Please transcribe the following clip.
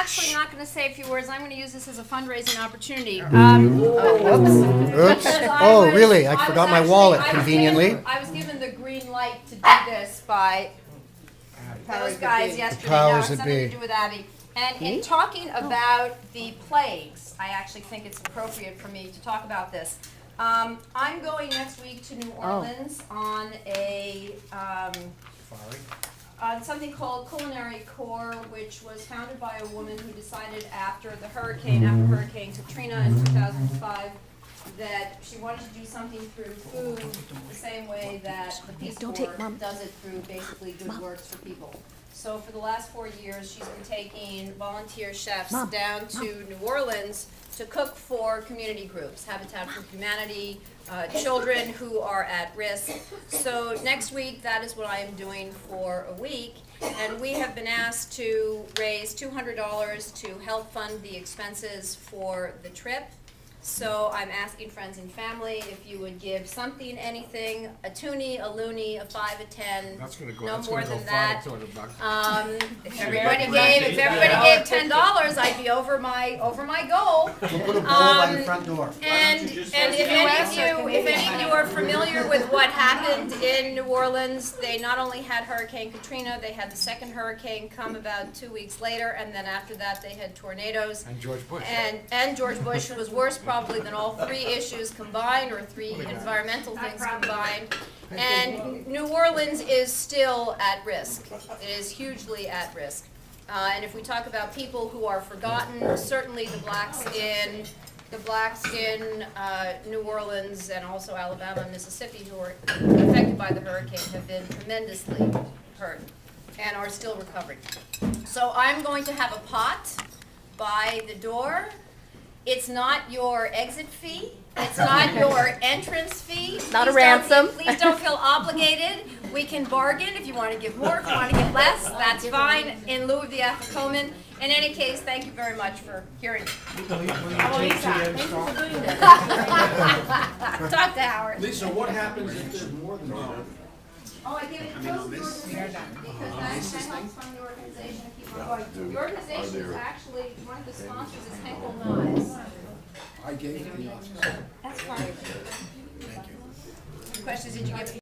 actually not going to say a few words. I'm going to use this as a fundraising opportunity. Oops. Oh, really? I forgot my wallet conveniently. I was given the green light to do this by those guys yesterday. powers No, that something be. to do with Abby. And in talking about the plagues, I actually think it's appropriate for me to talk about this. I'm going next week to New Orleans on on something called Culinary Corps, which was founded by a woman who decided after Hurricane Katrina in 2005, that she wanted to do something through food the same way that the Peace Corps does it through basically good works for people. So for the last 4 years, she's been taking volunteer chefs down to New Orleans to cook for community groups, Habitat for Humanity, children who are at risk. So next week, that is what I am doing for a week. And we have been asked to raise $200 to help fund the expenses for the trip. So I'm asking friends and family if you would give something, anything, a toonie, a loony, a 5, a 10, no more than that. If everybody gave $10, I'd be over my goal. We'll put a bowl by the front door. And if any of you are familiar with what happened in New Orleans, they not only had Hurricane Katrina, they had the second hurricane come about 2 weeks later, and then after that they had tornadoes. And George Bush. And George Bush, who was worse probably than all three issues combined, or three environmental things combined. And New Orleans is still at risk. It is hugely at risk. And if we talk about people who are forgotten, certainly the blacks in New Orleans and also Alabama and Mississippi who were affected by the hurricane have been tremendously hurt and are still recovering. So I'm going to have a pot by the door. It's not your exit fee. It's not your entrance fee. Not a ransom. Please don't feel obligated. We can bargain if you want to give more, if you want to give less, that's fine, in lieu of the afikoman. In any case, thank you very much for hearing me. Talk to Howard. Lisa, what happens if there's more than one? Oh, I give it to the organization because that helps fund the organization keep on going. The organization is actually, one of the sponsors is Henkel Knives. I gave it the office. That's fine. Questions, did you give it?